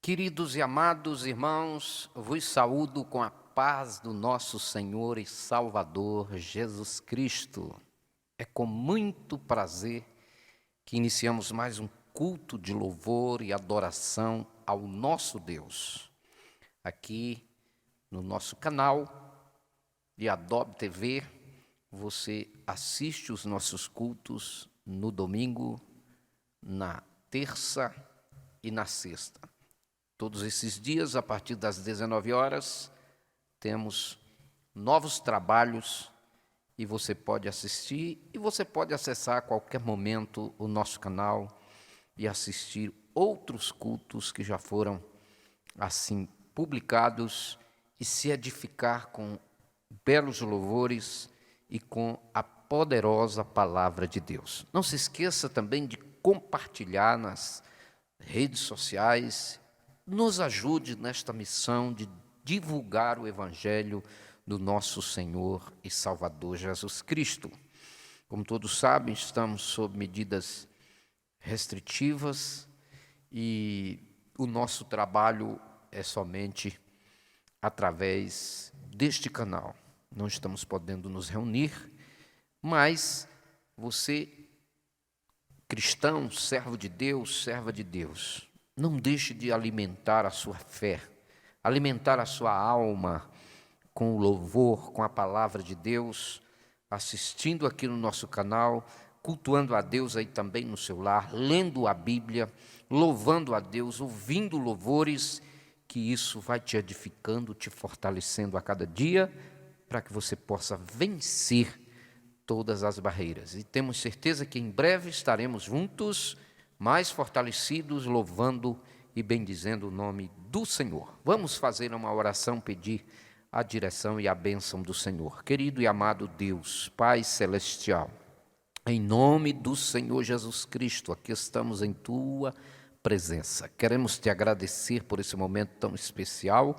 Queridos e amados irmãos, vos saúdo com a paz do nosso Senhor e Salvador Jesus Cristo. É com muito prazer que iniciamos mais um culto de louvor e adoração ao nosso Deus. Aqui no nosso canal de Adobe TV, você assiste os nossos cultos no domingo, na terça e na sexta. Todos esses dias, a partir das 19 horas, temos novos trabalhos e você pode assistir e você pode acessar a qualquer momento o nosso canal e assistir outros cultos que já foram assim publicados e se edificar com belos louvores e com a poderosa palavra de Deus. Não se esqueça também de compartilhar nas redes sociais. Nos ajude nesta missão de divulgar o Evangelho do nosso Senhor e Salvador Jesus Cristo. Como todos sabem, estamos sob medidas restritivas e o nosso trabalho é somente através deste canal. Não estamos podendo nos reunir, mas você, cristão, servo de Deus, serva de Deus, não deixe de alimentar a sua fé, alimentar a sua alma com o louvor, com a palavra de Deus, assistindo aqui no nosso canal, cultuando a Deus aí também no seu lar, lendo a Bíblia, louvando a Deus, ouvindo louvores, que isso vai te edificando, te fortalecendo a cada dia, para que você possa vencer todas as barreiras. E temos certeza que em breve estaremos juntos, mais fortalecidos, louvando e bendizendo o nome do Senhor. Vamos fazer uma oração, pedir a direção e a bênção do Senhor. Querido e amado Deus, Pai Celestial, em nome do Senhor Jesus Cristo, aqui estamos em Tua presença. Queremos Te agradecer por esse momento tão especial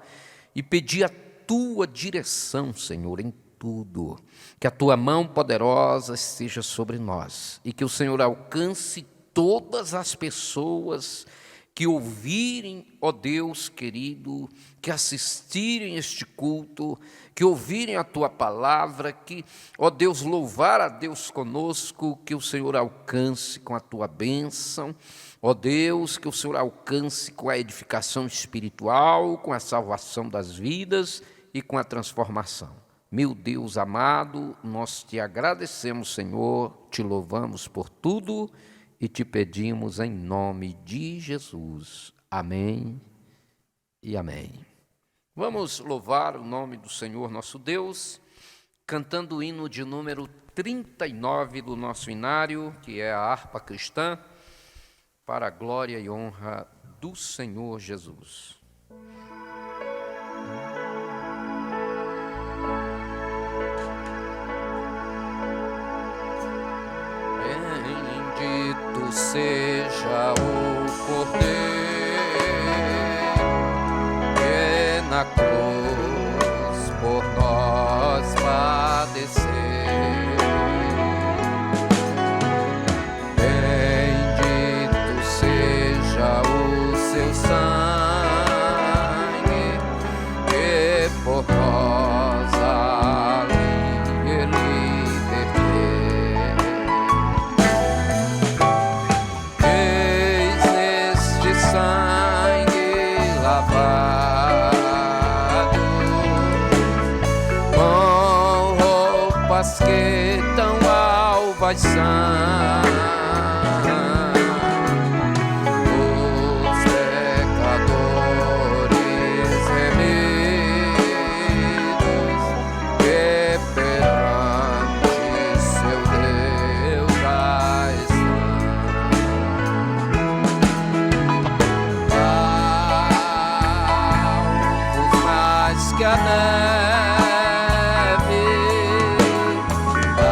e pedir a Tua direção, Senhor, em tudo. Que a Tua mão poderosa esteja sobre nós e que o Senhor alcance todas as pessoas que ouvirem, ó Deus querido, que assistirem este culto, que ouvirem a Tua palavra, que, ó Deus, louvar a Deus conosco, que o Senhor alcance com a Tua bênção, ó Deus, que o Senhor alcance com a edificação espiritual, com a salvação das vidas e com a transformação. Meu Deus amado, nós Te agradecemos, Senhor, Te louvamos por tudo, e te pedimos em nome de Jesus. Amém e amém. Vamos louvar o nome do Senhor nosso Deus, cantando o hino de número 39 do nosso inário, que é a harpa cristã, para a glória e honra do Senhor Jesus. Bendito seja o Cordeiro que na cruz por nós padeceu. Bendito seja o seu sangue que por nós ali ele verteu. Sangue lavado com roupas que tão alvas são, os pecadores remidos que perante seu Deus já estão. Que a neve ao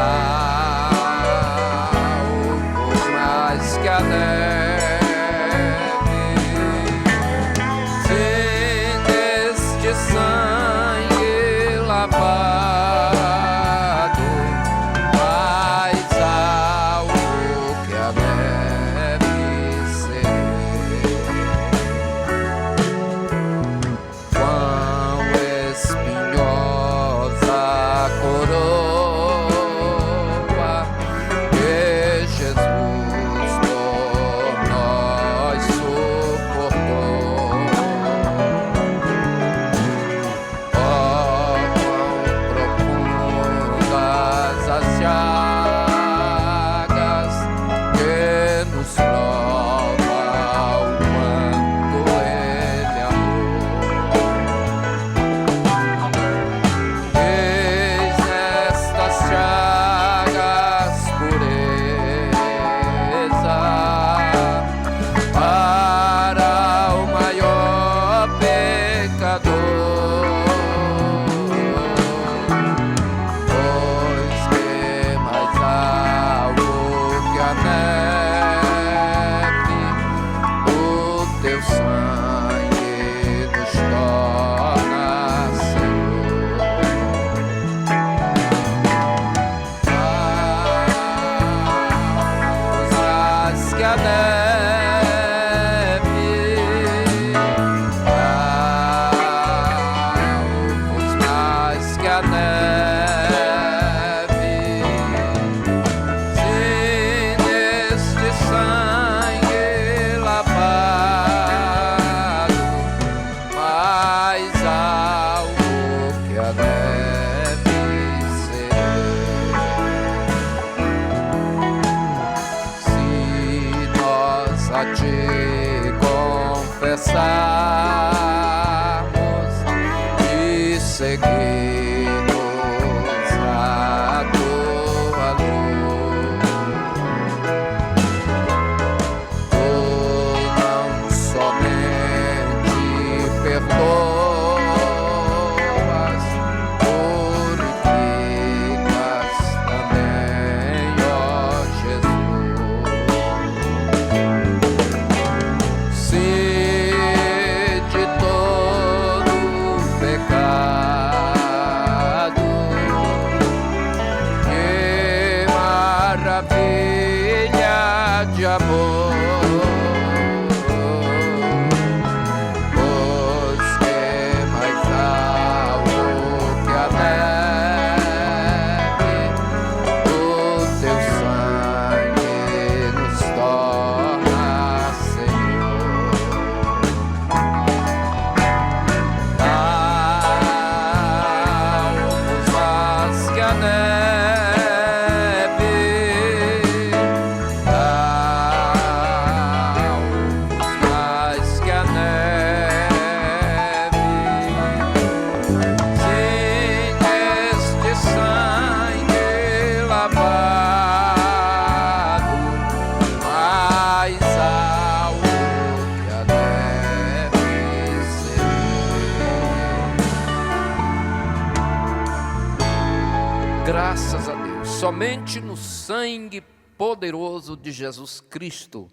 Graças a Deus. Somente no sangue poderoso de Jesus Cristo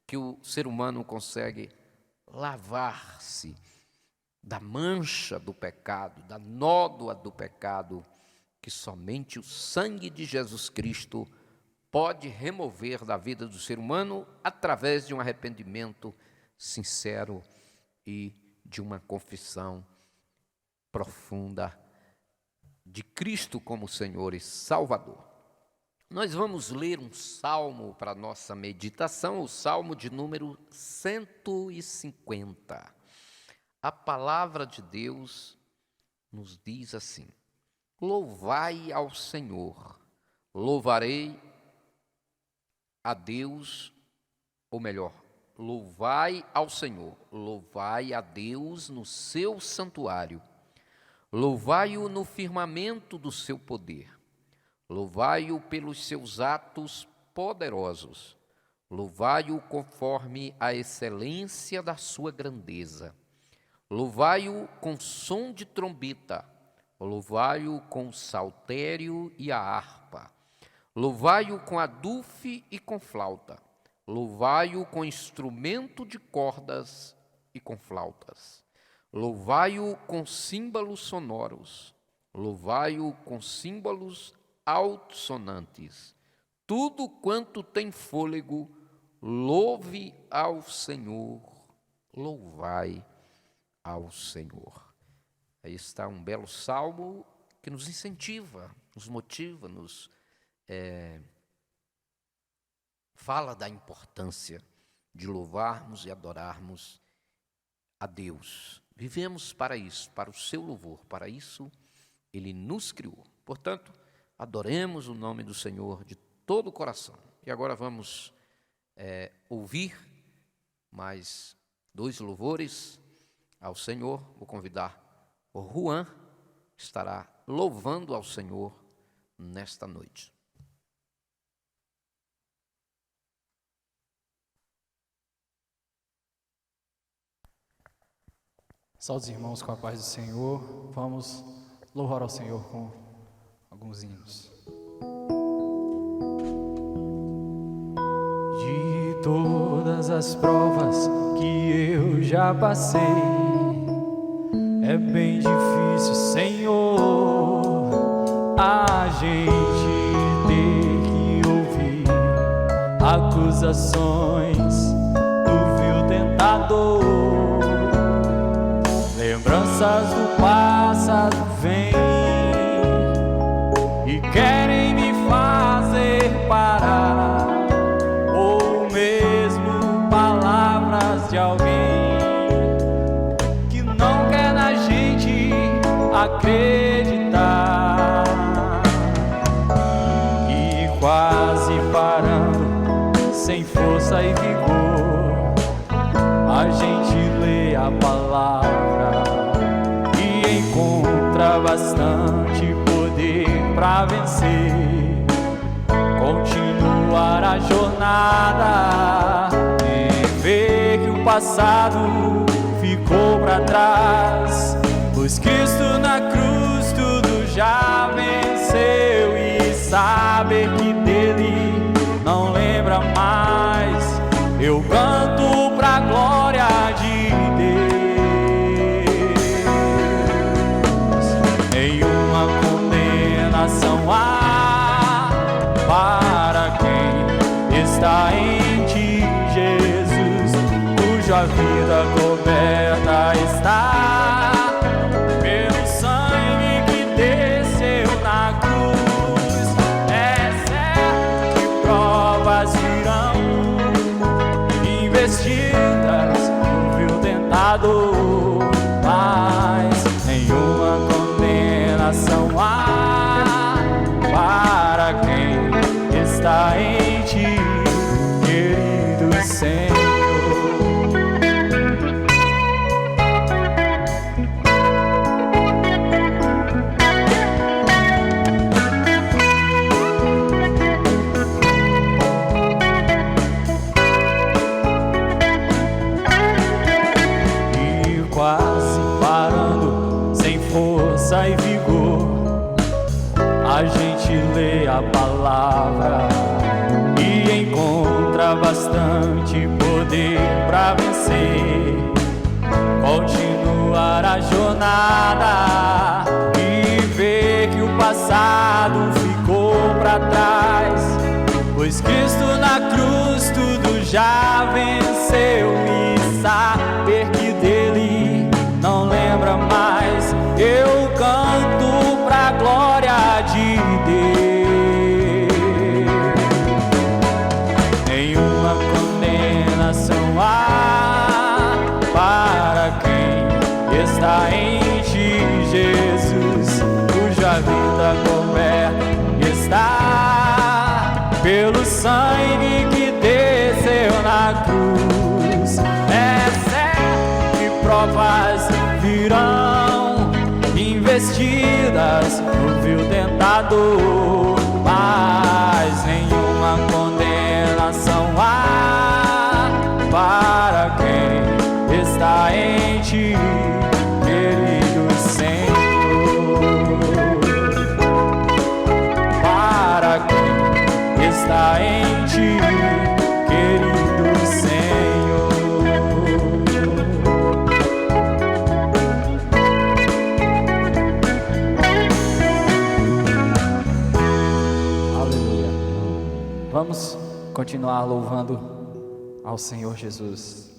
que o ser humano consegue lavar-se da mancha do pecado, da nódoa do pecado, que somente o sangue de Jesus Cristo pode remover da vida do ser humano através de um arrependimento sincero e de uma confissão profunda de Cristo como Senhor e Salvador. Nós vamos ler um salmo para a nossa meditação, o salmo de número 150. A palavra de Deus nos diz assim: louvai ao Senhor, louvarei a Deus, ou melhor, louvai ao Senhor, louvai a Deus no seu santuário, louvai-o no firmamento do seu poder, louvai-o pelos seus atos poderosos, louvai-o conforme a excelência da sua grandeza, louvai-o com som de trombeta, louvai-o com o saltério e a harpa, louvai-o com adufe e com flauta, louvai-o com instrumento de cordas e com flautas, louvai-o com símbolos sonoros, louvai-o com símbolos altissonantes. Tudo quanto tem fôlego, louve ao Senhor, louvai ao Senhor. Aí está um belo salmo que nos incentiva, nos motiva, nos fala da importância de louvarmos e adorarmos a Deus. Vivemos para isso, para o seu louvor, para isso Ele nos criou. Portanto, adoremos o nome do Senhor de todo o coração. E agora vamos ouvir mais 2 louvores ao Senhor. Vou convidar o Juan, que estará louvando ao Senhor nesta noite. Salve os irmãos com a paz do Senhor. Vamos louvar ao Senhor com alguns hinos. De todas as provas que eu já passei, é bem difícil, Senhor, a gente ter que ouvir acusações do vil tentador. Lembranças do passado vêm e querem me fazer parar, ou mesmo palavras de alguém que não quer na gente acreditar. E quase parando, sem força e vigor, a gente lê a palavra e encontra bastante poder para vencer, continuar a jornada e ver que o passado ficou para trás, pois Cristo na cruz tudo já venceu, e saber que dele não lembra mais, eu canto pra glória de Deus. Nenhuma condenação há para quem está em ti, Jesus, cuja vida coberta está pelo sangue que desceu na cruz. É certo que provas virão, investidas no vil tentador, mas nenhuma condenação há para quem está em ti, querido Senhor. Quase parando, sem força e vigor, a gente lê a palavra e encontra bastante poder para vencer, continuar a jornada e ver que o passado ficou para trás, pois Cristo na cruz tudo já venceu, e saber que dele não lembra mais, eu canto pra glória de Deus. Nenhuma condenação há para quem está em ti, Jesus, cuja vida coberta está pelo sangue que desceu na cruz. É certo que provas virão, investidas no vil tentador, mas nenhuma condenação há para quem está em ti, querido Senhor. Para quem está em ti, querido Senhor. Aleluia. Vamos continuar louvando ao Senhor Jesus.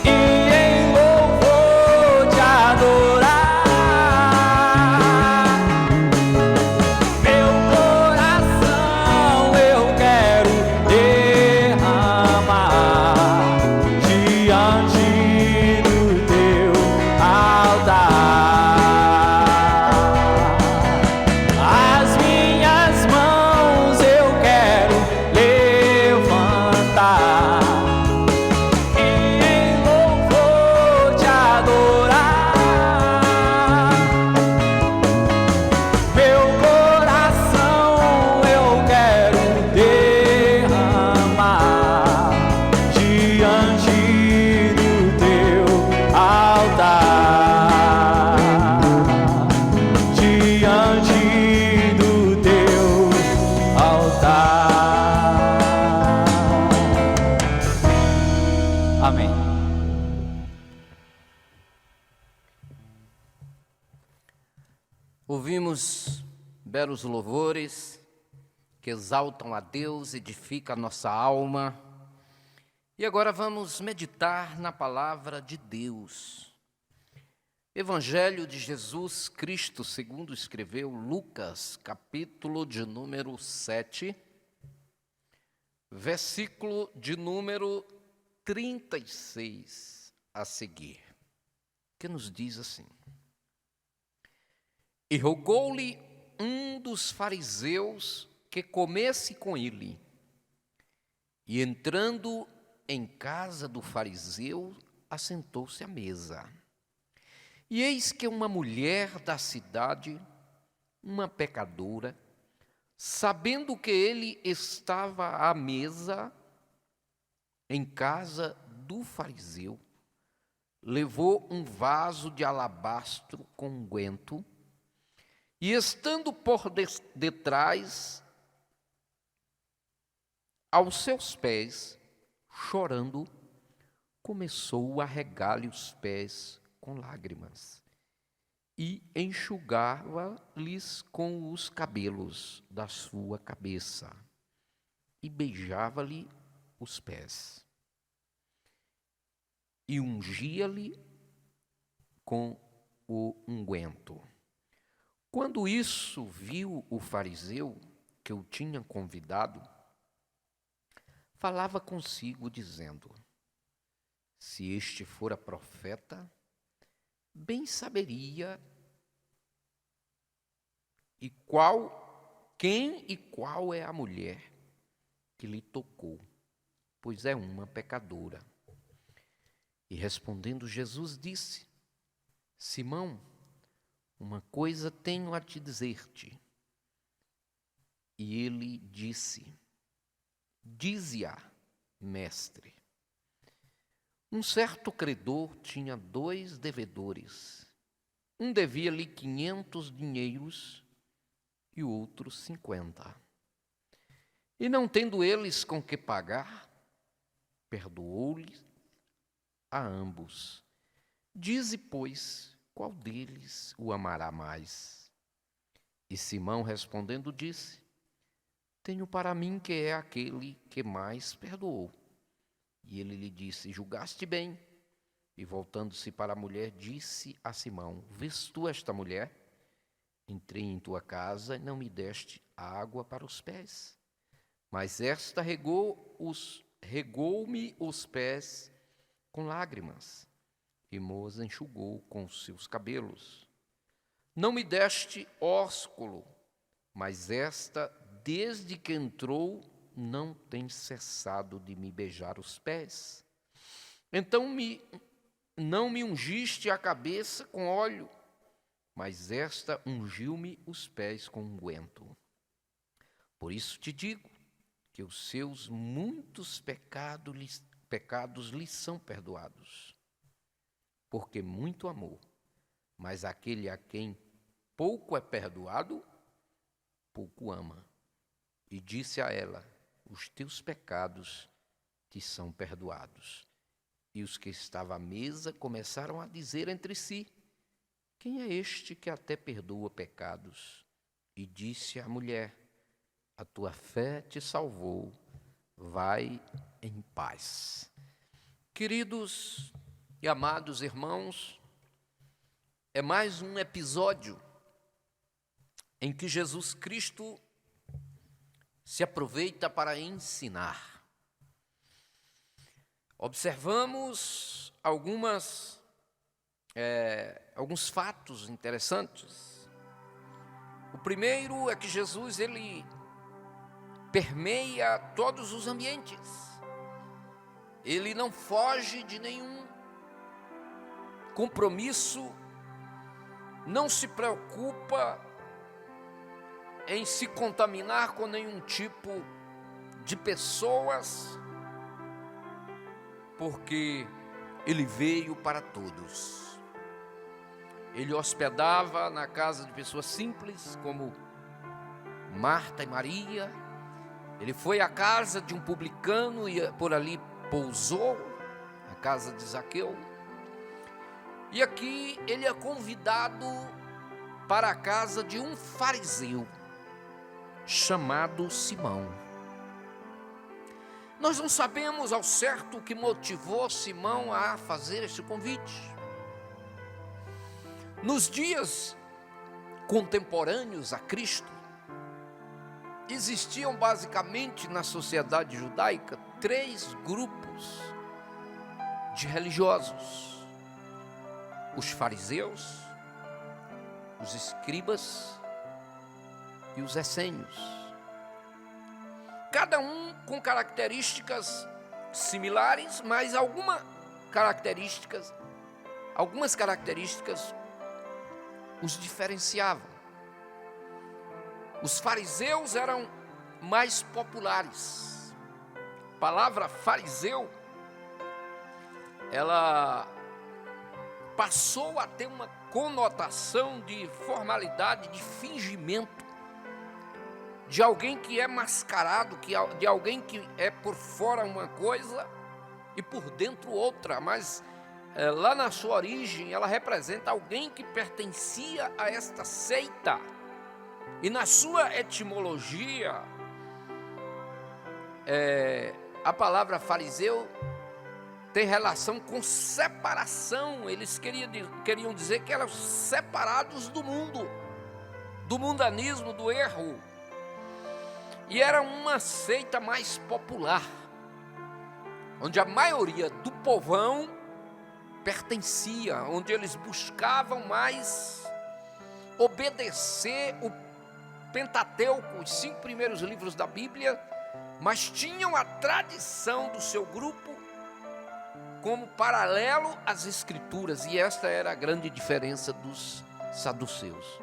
E em Ouvimos belos louvores que exaltam a Deus, edificam a nossa alma. E agora vamos meditar na palavra de Deus. Evangelho de Jesus Cristo, segundo escreveu Lucas, capítulo de número 7, versículo de número 36 a seguir, que nos diz assim: E rogou-lhe um dos fariseus que comesse com ele. E entrando em casa do fariseu, assentou-se à mesa. E eis que uma mulher da cidade, uma pecadora, sabendo que ele estava à mesa em casa do fariseu, levou um vaso de alabastro com unguento, e estando por detrás, aos seus pés, chorando, começou a regar-lhe os pés com lágrimas e enxugava-lhes com os cabelos da sua cabeça e beijava-lhe os pés e ungia-lhe com o unguento. Quando isso viu o fariseu que o tinha convidado, falava consigo dizendo: se este fora profeta, bem saberia quem e qual é a mulher que lhe tocou, pois é uma pecadora. E respondendo Jesus disse: Simão, uma coisa tenho a te dizer-te. E ele disse: dize-a, mestre. Um certo credor tinha 2 devedores. Um devia-lhe 500 dinheiros e o outro 50. E não tendo eles com que pagar, perdoou-lhe a ambos. Dize, pois, qual deles o amará mais? E Simão respondendo disse: tenho para mim que é aquele que mais perdoou. E ele lhe disse: julgaste bem. E voltando-se para a mulher, disse a Simão: vês tu esta mulher? Entrei em tua casa e não me deste água para os pés, mas esta regou-me os pés com lágrimas e os enxugou com os seus cabelos. Não me deste ósculo, mas esta, desde que entrou, não tem cessado de me beijar os pés. Então não me ungiste a cabeça com óleo, mas esta ungiu-me os pés com unguento. Por isso te digo que os seus muitos pecados lhe são perdoados, porque muito amou. Mas aquele a quem pouco é perdoado, pouco ama. E disse a ela: os teus pecados te são perdoados. E os que estavam à mesa começaram a dizer entre si: quem é este que até perdoa pecados? E disse à mulher: a tua fé te salvou, vai em paz. Queridos e amados irmãos, é mais um episódio em que Jesus Cristo se aproveita para ensinar. Observamos alguns fatos interessantes. O primeiro é que Jesus ele permeia todos os ambientes. Ele não foge de nenhum compromisso, não se preocupa em se contaminar com nenhum tipo de pessoas, porque ele veio para todos. Ele hospedava na casa de pessoas simples, como Marta e Maria. Ele foi à casa de um publicano e por ali pousou, a casa de Zaqueu. E aqui ele é convidado para a casa de um fariseu chamado Simão. Nós não sabemos ao certo o que motivou Simão a fazer este convite. Nos dias contemporâneos a Cristo, existiam basicamente na sociedade judaica 3 grupos de religiosos: os fariseus, os escribas e os essênios. Cada um com características similares, mas algumas características os diferenciavam. Os fariseus eram mais populares. A palavra fariseu, ela passou a ter uma conotação de formalidade, de fingimento, de alguém que é mascarado, de alguém que é por fora uma coisa e por dentro outra, mas lá na sua origem ela representa alguém que pertencia a esta seita. E na sua etimologia, a palavra fariseu tem relação com separação. Eles queriam dizer que eram separados do mundo, do mundanismo, do erro. E era uma seita mais popular, onde a maioria do povão pertencia, onde eles buscavam mais obedecer o Pentateuco, os 5 primeiros livros da Bíblia, mas tinham a tradição do seu grupo como paralelo às Escrituras. E esta era a grande diferença dos saduceus,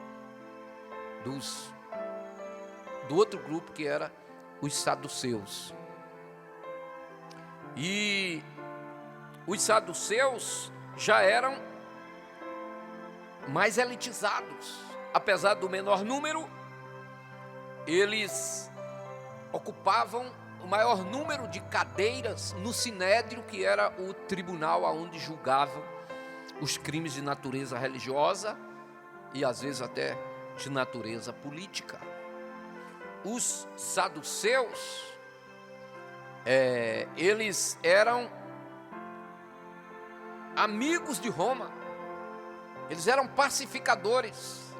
do outro grupo, que era os saduceus. E os saduceus já eram mais elitizados. Apesar do menor número, eles ocupavam o maior número de cadeiras no Sinédrio, que era o tribunal onde julgavam os crimes de natureza religiosa e às vezes até de natureza política. Os saduceus, eles eram amigos de Roma, eles eram pacificadores,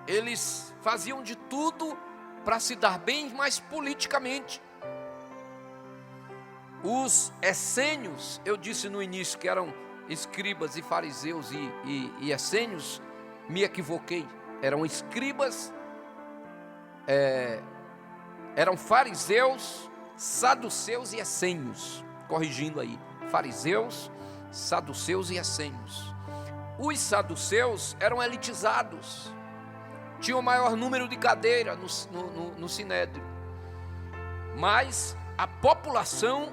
eles faziam de tudo para se dar bem, mais politicamente. Os essênios, eu disse no início que eram escribas e fariseus e essênios, me equivoquei, eram escribas, eram fariseus, saduceus e essênios, corrigindo aí, fariseus, saduceus e essênios. Os saduceus eram elitizados, tinham o maior número de cadeiras no Sinédrio, mas a população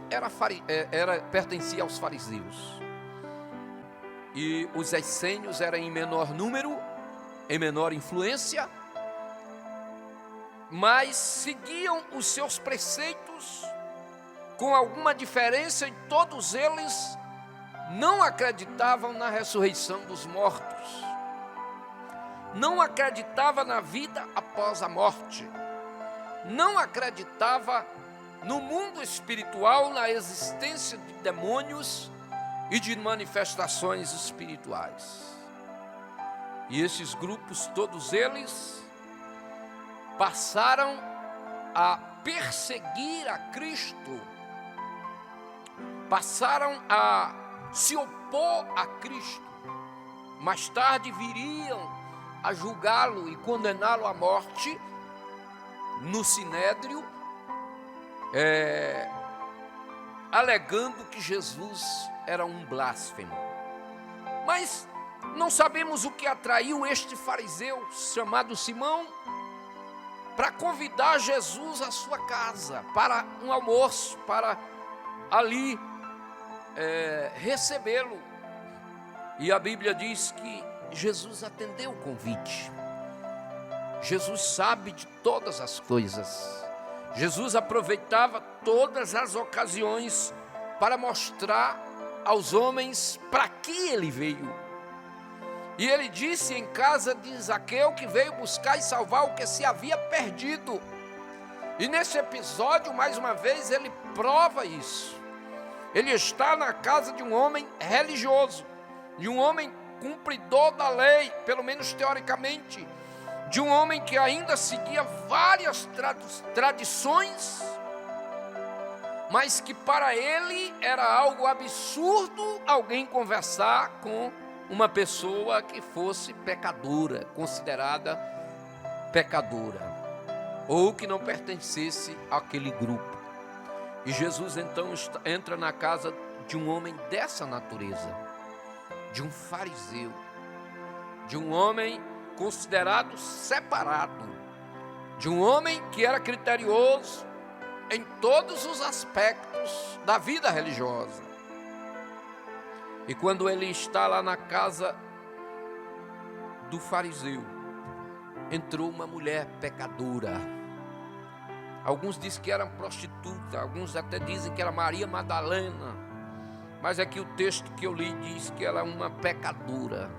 pertencia aos fariseus. E os essênios eram em menor número, em menor influência, mas seguiam os seus preceitos com alguma diferença, e todos eles não acreditavam na ressurreição dos mortos, não acreditavam na vida após a morte, não acreditava no mundo espiritual, na existência de demônios e de manifestações espirituais. E esses grupos, todos eles, passaram a perseguir a Cristo, passaram a se opor a Cristo. Mais tarde viriam a julgá-lo e condená-lo à morte no Sinédrio, alegando que Jesus era um blasfemo. Mas não sabemos o que atraiu este fariseu chamado Simão para convidar Jesus à sua casa para um almoço, para ali recebê-lo. E a Bíblia diz que Jesus atendeu o convite. Jesus sabe de todas as coisas. Jesus aproveitava todas as ocasiões para mostrar aos homens para que ele veio. E ele disse em casa de Zaqueu que veio buscar e salvar o que se havia perdido. E nesse episódio, mais uma vez, ele prova isso. Ele está na casa de um homem religioso, de um homem cumpridor da lei, pelo menos teoricamente, de um homem que ainda seguia várias tradições, mas que para ele era algo absurdo alguém conversar com uma pessoa que fosse pecadora, considerada pecadora, ou que não pertencesse àquele grupo. E Jesus então entra na casa de um homem dessa natureza, de um fariseu, de um homem considerado separado, de um homem que era criterioso em todos os aspectos da vida religiosa. E quando ele está lá na casa do fariseu, entrou uma mulher pecadora. Alguns dizem que era prostituta, alguns até dizem que era Maria Madalena, mas aqui o texto que eu li diz que ela é uma pecadora.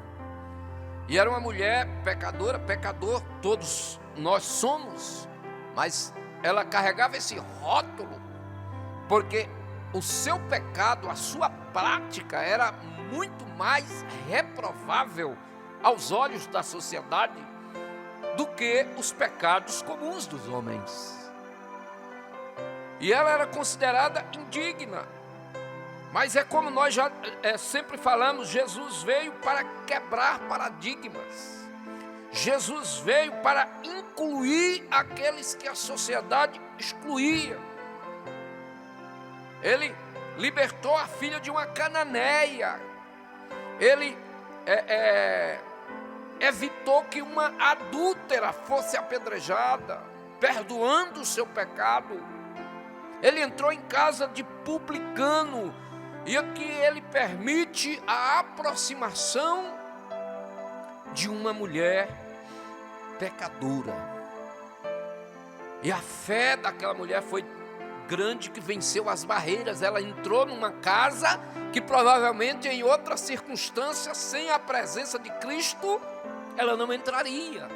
E era uma mulher pecadora, pecador, todos nós somos, mas ela carregava esse rótulo, porque o seu pecado, a sua prática era muito mais reprovável aos olhos da sociedade do que os pecados comuns dos homens. E ela era considerada indigna. Mas é como nós já sempre falamos, Jesus veio para quebrar paradigmas. Jesus veio para incluir aqueles que a sociedade excluía. Ele libertou a filha de uma cananeia. Ele evitou que uma adúltera fosse apedrejada, perdoando o seu pecado. Ele entrou em casa de publicano, e aqui ele permite a aproximação de uma mulher pecadora. E a fé daquela mulher foi grande, que venceu as barreiras. Ela entrou numa casa que provavelmente em outras circunstâncias, sem a presença de Cristo, ela não entraria.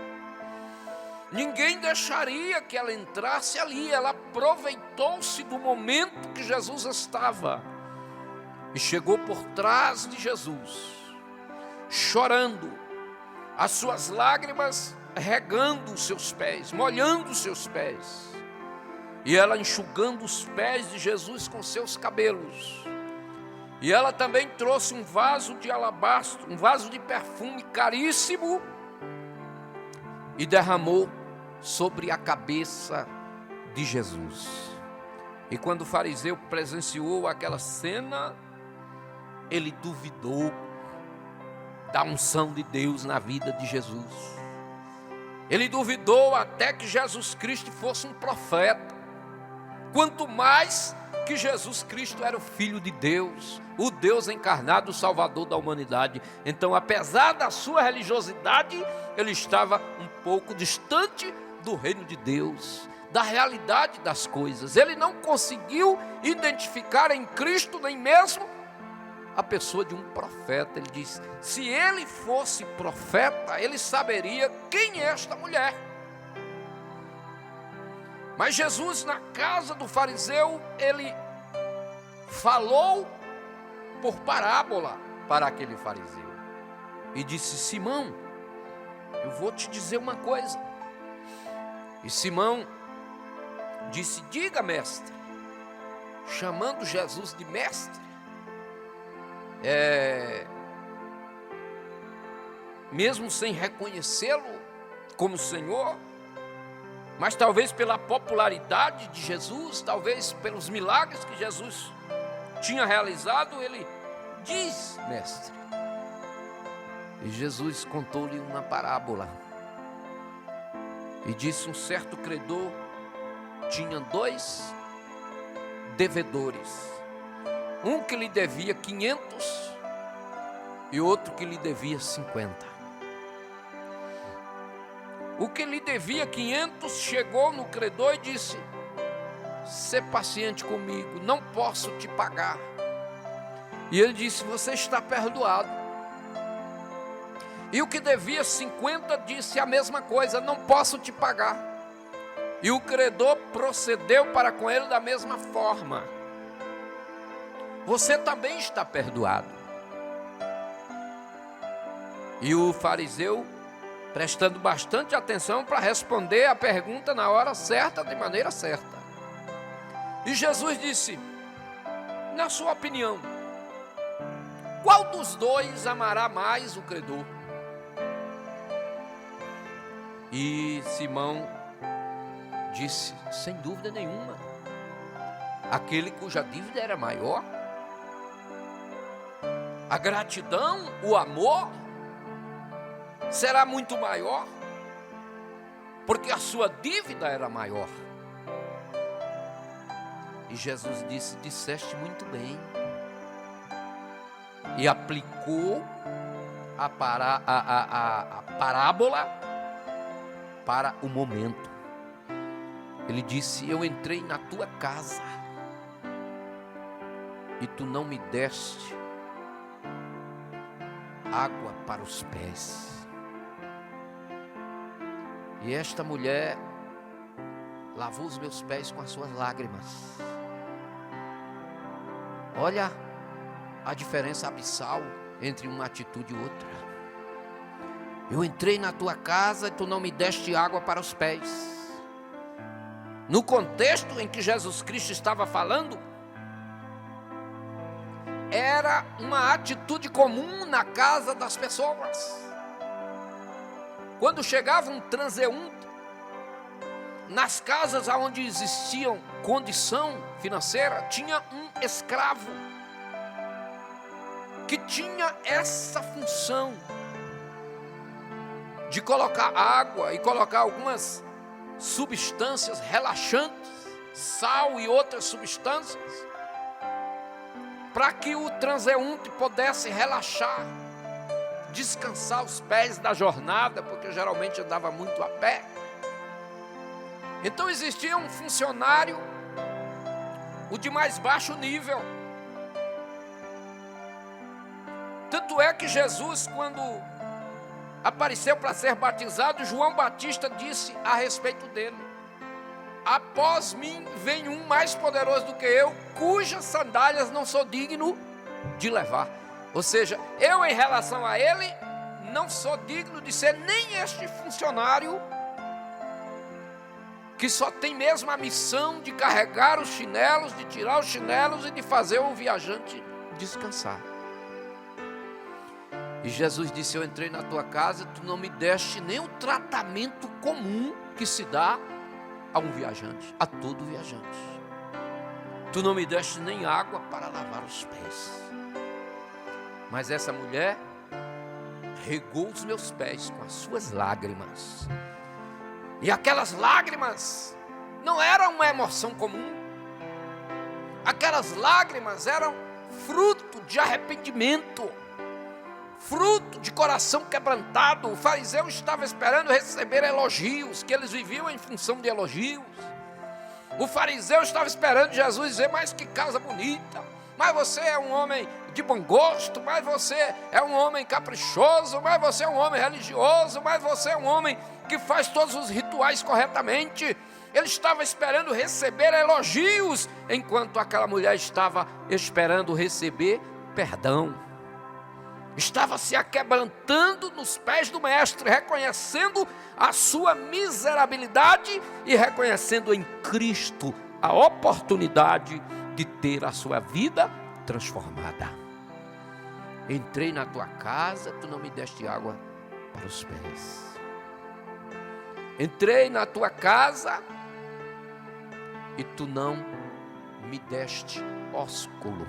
Ninguém deixaria que ela entrasse ali. Ela aproveitou-se do momento que Jesus estava e chegou por trás de Jesus, chorando, as suas lágrimas regando os seus pés, molhando os seus pés, e ela enxugando os pés de Jesus com seus cabelos. E ela também trouxe um vaso de alabastro, um vaso de perfume caríssimo, e derramou sobre a cabeça de Jesus. E quando o fariseu presenciou aquela cena, ele duvidou da unção de Deus na vida de Jesus. Ele duvidou até que Jesus Cristo fosse um profeta, quanto mais que Jesus Cristo era o Filho de Deus, o Deus encarnado, o Salvador da humanidade. Então, apesar da sua religiosidade, ele estava um pouco distante do reino de Deus, da realidade das coisas. Ele não conseguiu identificar em Cristo nem mesmo a pessoa de um profeta. Ele diz: se ele fosse profeta, ele saberia quem é esta mulher. Mas Jesus, na casa do fariseu, ele falou por parábola para aquele fariseu e disse: Simão, eu vou te dizer uma coisa. E Simão disse: diga, mestre, chamando Jesus de mestre. Mesmo sem reconhecê-lo como Senhor, mas talvez pela popularidade de Jesus, talvez pelos milagres que Jesus tinha realizado, ele diz: mestre. E Jesus contou-lhe uma parábola e disse: um certo credor tinha 2 devedores, um que lhe devia 500 e outro que lhe devia 50. O que lhe devia 500 chegou no credor e disse: sê paciente comigo, não posso te pagar. E ele disse: você está perdoado. E o que devia 50 disse a mesma coisa: não posso te pagar. E o credor procedeu para com ele da mesma forma. Você também está perdoado. E o fariseu, prestando bastante atenção para responder a pergunta na hora certa, de maneira certa. E Jesus disse: na sua opinião, qual dos dois amará mais o credor? E Simão disse: sem dúvida nenhuma, aquele cuja dívida era maior. A gratidão, o amor será muito maior, porque a sua dívida era maior. E Jesus disse: disseste muito bem. E aplicou a parábola para o momento. Ele disse: eu entrei na tua casa e tu não me deste água para os pés. E esta mulher lavou os meus pés com as suas lágrimas. Olha a diferença abissal entre uma atitude e outra. Eu entrei na tua casa e tu não me deste água para os pés. No contexto em que Jesus Cristo estava falando, era uma atitude comum na casa das pessoas. Quando chegava um transeunte, nas casas onde existiam condição financeira, tinha um escravo que tinha essa função de colocar água e colocar algumas substâncias relaxantes, sal e outras substâncias, para que o transeunte pudesse relaxar, descansar os pés da jornada, porque geralmente andava muito a pé. Então existia um funcionário, o de mais baixo nível. Tanto é que Jesus, quando apareceu para ser batizado, João Batista disse a respeito dele: após mim vem um mais poderoso do que eu, cujas sandálias não sou digno de levar. Ou seja, eu em relação a ele, não sou digno de ser nem este funcionário, que só tem mesmo a missão de carregar os chinelos, de tirar os chinelos e de fazer o viajante descansar. E Jesus disse: eu entrei na tua casa, tu não me deste nem o tratamento comum que se dá a um viajante, a todo viajante. Tu não me deste nem água para lavar os pés. Mas essa mulher regou os meus pés com as suas lágrimas. E aquelas lágrimas não eram uma emoção comum. Aquelas lágrimas eram fruto de arrependimento, fruto de coração quebrantado. O fariseu estava esperando receber elogios, que eles viviam em função de elogios. O fariseu estava esperando Jesus dizer: mas que casa bonita, mas você é um homem de bom gosto, mas você é um homem caprichoso, mas você é um homem religioso, mas você é um homem que faz todos os rituais corretamente. Ele estava esperando receber elogios, enquanto aquela mulher estava esperando receber perdão. Estava se aquebrantando nos pés do mestre, reconhecendo a sua miserabilidade e reconhecendo em Cristo a oportunidade de ter a sua vida transformada. Entrei na tua casa, tu não me deste água para os pés. Entrei na tua casa e tu não me deste ósculo.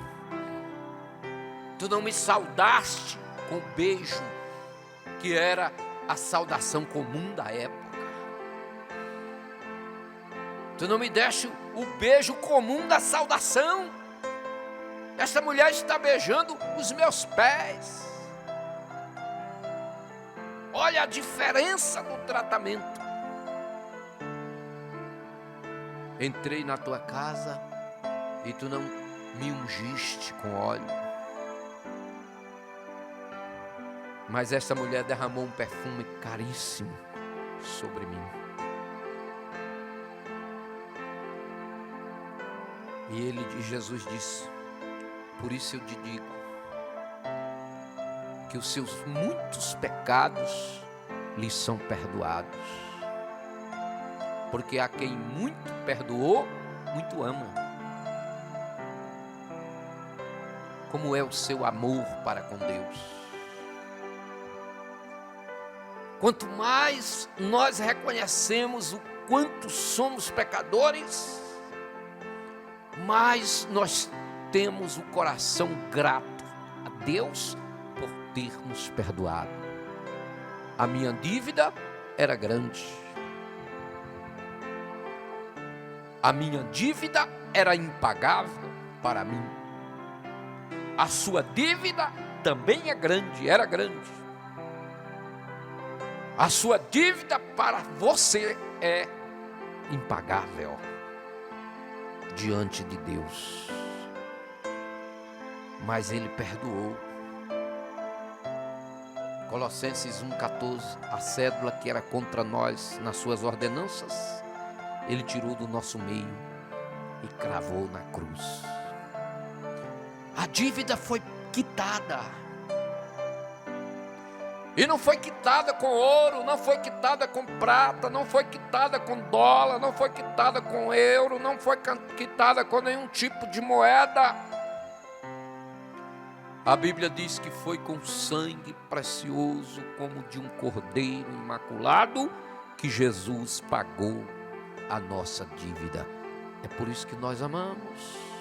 Tu não me saudaste com o beijo, que era a saudação comum da época. Tu não me deste o beijo comum da saudação. Esta mulher está beijando os meus pés. Olha a diferença do tratamento. Entrei na tua casa e tu não me ungiste com óleo. Mas essa mulher derramou um perfume caríssimo sobre mim. E Jesus disse: por isso eu te digo que os seus muitos pecados lhe são perdoados. Porque a quem muito perdoou, muito ama. Como é o seu amor para com Deus? Quanto mais nós reconhecemos o quanto somos pecadores, mais nós temos o coração grato a Deus por ter nos perdoado. A minha dívida era grande. A minha dívida era impagável para mim. A sua dívida também é grande, era grande. A sua dívida para você é impagável diante de Deus. Mas Ele perdoou. Colossenses 1,14, a cédula que era contra nós nas suas ordenanças, Ele tirou do nosso meio e cravou na cruz. A dívida foi quitada. E não foi quitada com ouro, não foi quitada com prata, não foi quitada com dólar, não foi quitada com euro, não foi quitada com nenhum tipo de moeda. A Bíblia diz que foi com sangue precioso, como de um cordeiro imaculado, que Jesus pagou a nossa dívida. É por isso que nós amamos.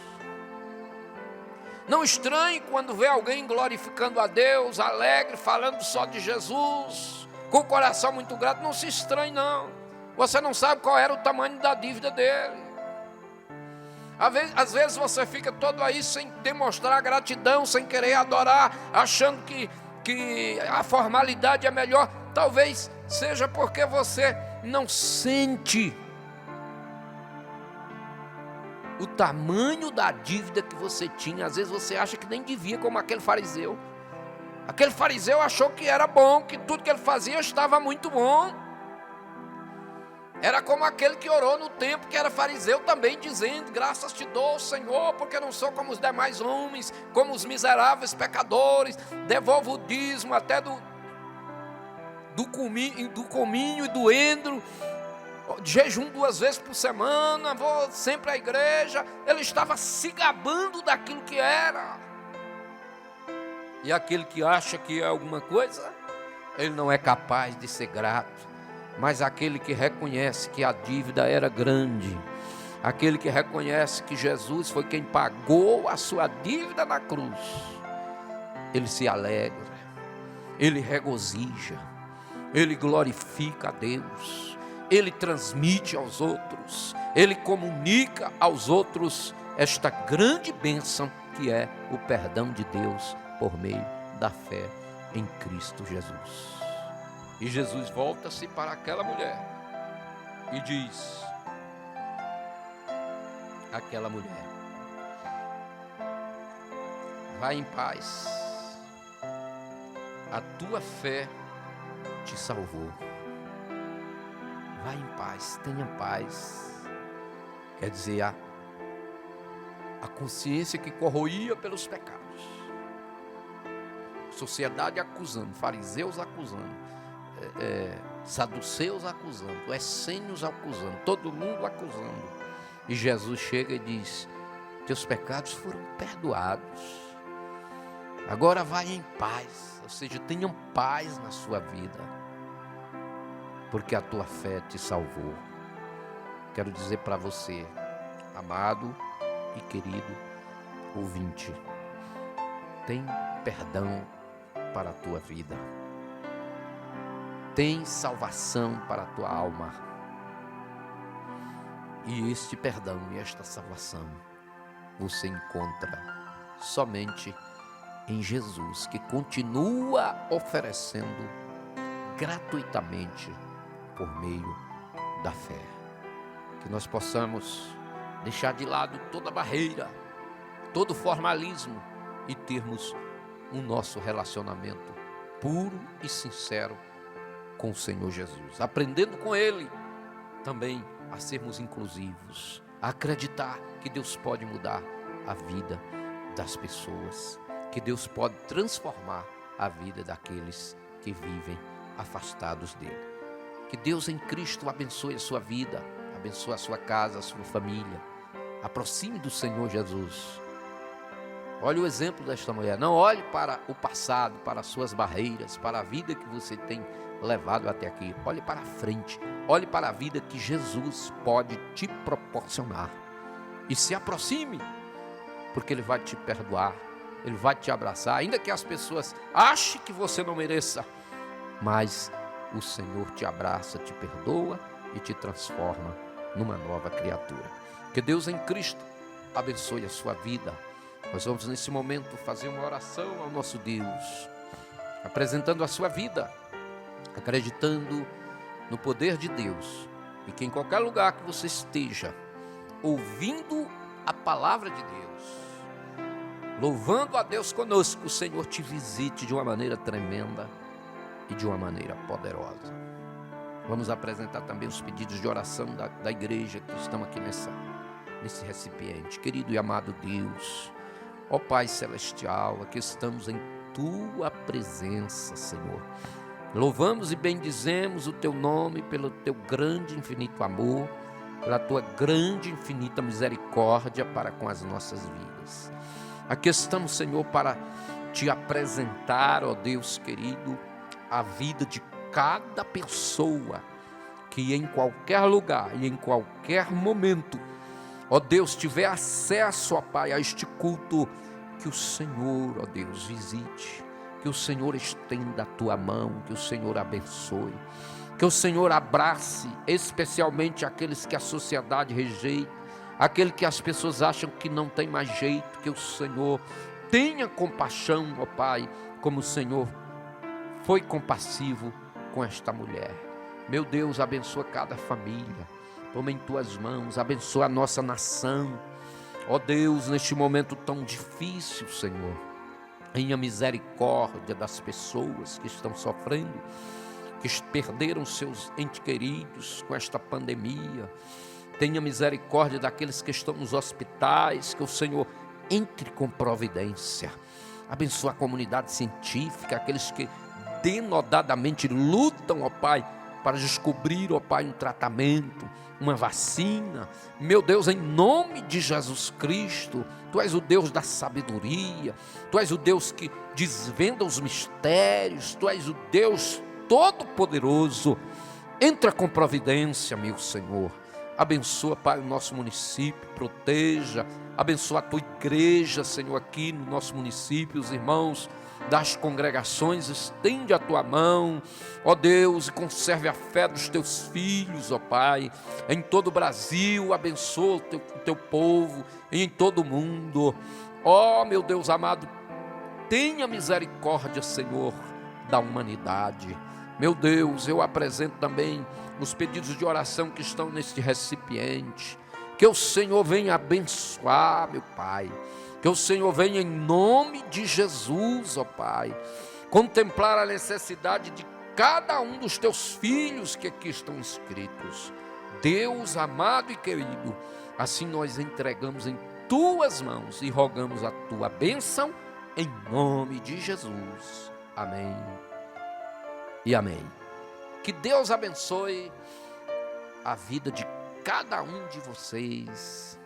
Não estranhe quando vê alguém glorificando a Deus, alegre, falando só de Jesus, com o coração muito grato. Não se estranhe, não. Você não sabe qual era o tamanho da dívida dele. Às vezes você fica todo aí sem demonstrar gratidão, sem querer adorar, achando que a formalidade é melhor. Talvez seja porque você não sente o tamanho da dívida que você tinha. Às vezes você acha que nem devia, como aquele fariseu. Aquele fariseu achou que era bom, que tudo que ele fazia estava muito bom. Era como aquele que orou no templo, que era fariseu também, dizendo: graças te dou, Senhor, porque não sou como os demais homens, como os miseráveis pecadores, devolvo o dízimo até do cominho e do endro, jejum 2 vezes por semana, vou sempre à igreja. Ele estava se gabando daquilo que era. E aquele que acha que é alguma coisa, ele não é capaz de ser grato. Mas aquele que reconhece que a dívida era grande, aquele que reconhece que Jesus foi quem pagou a sua dívida na cruz, ele se alegra, ele regozija, ele glorifica a Deus, ele transmite aos outros, ele comunica aos outros esta grande bênção que é o perdão de Deus por meio da fé em Cristo Jesus. E Jesus volta-se para aquela mulher e diz: aquela mulher, vai em paz, a tua fé te salvou. Vai em paz, tenha paz. Quer dizer, a consciência que corroía pelos pecados, sociedade acusando, fariseus acusando, saduceus acusando, essênios acusando, todo mundo acusando. E Jesus chega e diz: teus pecados foram perdoados, agora vai em paz. Ou seja, tenham paz na sua vida, porque a tua fé te salvou. Quero dizer para você, amado e querido ouvinte, tem perdão para a tua vida, tem salvação para a tua alma. E este perdão e esta salvação você encontra somente em Jesus, que continua oferecendo gratuitamente por meio da fé. Que nós possamos deixar de lado toda barreira, todo formalismo e termos o nosso relacionamento puro e sincero com o Senhor Jesus, aprendendo com Ele também a sermos inclusivos, a acreditar que Deus pode mudar a vida das pessoas, que Deus pode transformar a vida daqueles que vivem afastados dele. Que Deus em Cristo abençoe a sua vida, abençoe a sua casa, a sua família. Aproxime do Senhor Jesus. Olhe o exemplo desta mulher. Não olhe para o passado, para as suas barreiras, para a vida que você tem levado até aqui. Olhe para a frente. Olhe para a vida que Jesus pode te proporcionar. E se aproxime, porque Ele vai te perdoar, Ele vai te abraçar, ainda que as pessoas achem que você não mereça, mas o Senhor te abraça, te perdoa e te transforma numa nova criatura. Que Deus em Cristo abençoe a sua vida. Nós vamos nesse momento fazer uma oração ao nosso Deus, apresentando a sua vida, acreditando no poder de Deus, e que em qualquer lugar que você esteja, ouvindo a palavra de Deus, louvando a Deus conosco, o Senhor te visite de uma maneira tremenda e de uma maneira poderosa. Vamos apresentar também os pedidos de oração da igreja que estão aqui nesse recipiente. Querido e amado Deus, ó Pai Celestial, aqui estamos em Tua presença, Senhor. Louvamos e bendizemos o Teu nome pelo Teu grande e infinito amor, pela Tua grande e infinita misericórdia para com as nossas vidas. Aqui estamos, Senhor, para Te apresentar, ó Deus querido, a vida de cada pessoa que em qualquer lugar e em qualquer momento, ó Deus, tiver acesso, ó Pai, a este culto, que o Senhor, ó Deus, visite, que o Senhor estenda a Tua mão, que o Senhor abençoe, que o Senhor abrace, especialmente aqueles que a sociedade rejeita, aquele que as pessoas acham que não tem mais jeito, que o Senhor tenha compaixão, ó Pai, como o Senhor foi compassivo com esta mulher. Meu Deus, abençoa cada família, toma em Tuas mãos, abençoa a nossa nação, ó Deus, neste momento tão difícil, Senhor, tenha misericórdia das pessoas que estão sofrendo, que perderam seus entes queridos com esta pandemia. Tenha misericórdia daqueles que estão nos hospitais, que o Senhor entre com providência. Abençoa a comunidade científica, aqueles que denodadamente lutam, ó Pai, para descobrir, ó Pai, um tratamento, uma vacina. Meu Deus, em nome de Jesus Cristo, Tu és o Deus da sabedoria, Tu és o Deus que desvenda os mistérios, Tu és o Deus Todo-Poderoso. Entra com providência, meu Senhor. Abençoa, Pai, o nosso município, proteja, abençoa a Tua igreja, Senhor, aqui no nosso município, os irmãos das congregações, estende a Tua mão, ó Deus, e conserve a fé dos Teus filhos, ó Pai, em todo o Brasil. Abençoa o Teu povo, e em todo o mundo, ó meu Deus amado, tenha misericórdia, Senhor, da humanidade. Meu Deus, eu apresento também os pedidos de oração que estão neste recipiente, que o Senhor venha abençoar, meu Pai, que o Senhor venha em nome de Jesus, ó Pai, contemplar a necessidade de cada um dos Teus filhos que aqui estão inscritos. Deus amado e querido, assim nós entregamos em Tuas mãos e rogamos a Tua bênção em nome de Jesus. Amém e amém. Que Deus abençoe a vida de cada um de vocês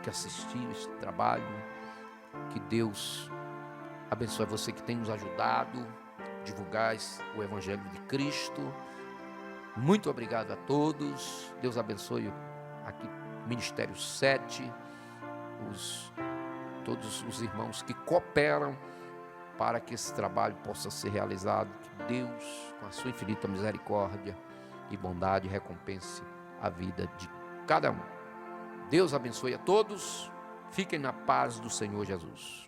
que assistiram este trabalho. Que Deus abençoe você que tem nos ajudado a divulgar o Evangelho de Cristo. Muito obrigado a todos. Deus abençoe aqui Ministério 7, todos os irmãos que cooperam para que esse trabalho possa ser realizado. Que Deus, com a sua infinita misericórdia e bondade, recompense a vida de cada um. Deus abençoe a todos. Fiquem na paz do Senhor Jesus.